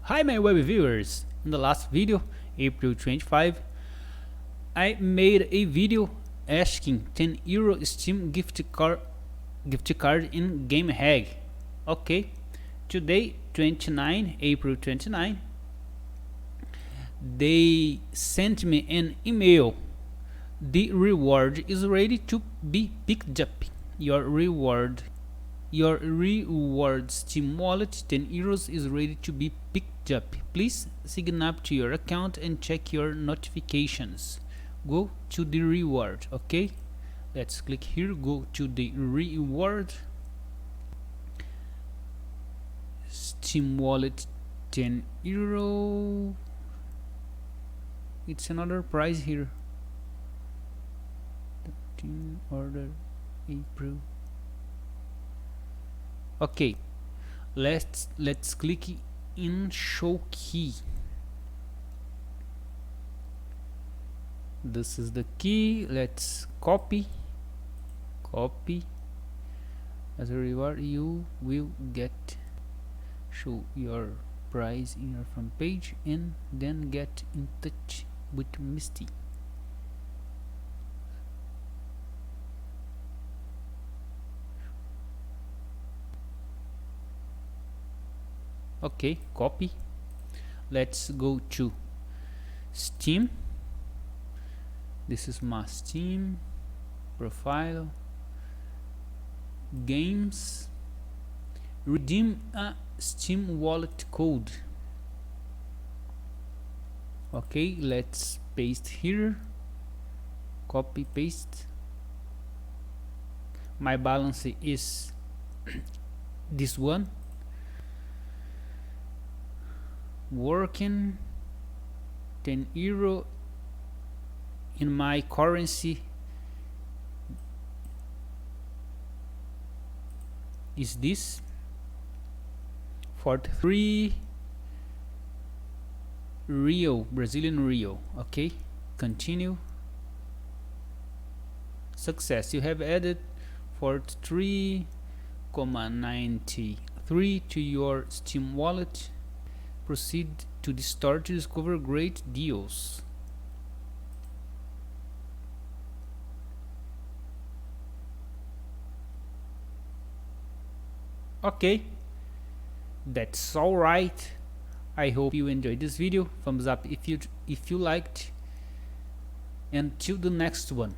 Hi my web viewers, in the last video, April 25, I made a video asking €10 Steam gift card in GameHAG. Okay, today April 29, they sent me an email. The reward is ready to be picked up. Your reward Steam wallet €10 is ready to be picked up. Please sign up to your account and check your notifications. Go to the reward. Okay, let's click here. Go to the reward. Steam wallet €10. It's another price here. Order April. Okay, let's click in show key. This is the key. Let's copy. As a reward, you will get show your price in your front page and then get in touch with Misty. Okay, copy. Let's go to Steam. This is my Steam profile. Games. Redeem a Steam wallet code. Okay, let's paste here. Copy, paste. My balance is this one. Working €10 in my currency is this 43 Rio, Brazilian Rio. Okay, continue. Success, you have added 43.93 to your Steam wallet. Proceed to the store to discover great deals. Okay, that's all right. I hope you enjoyed this video. Thumbs up if you liked. Until the next one.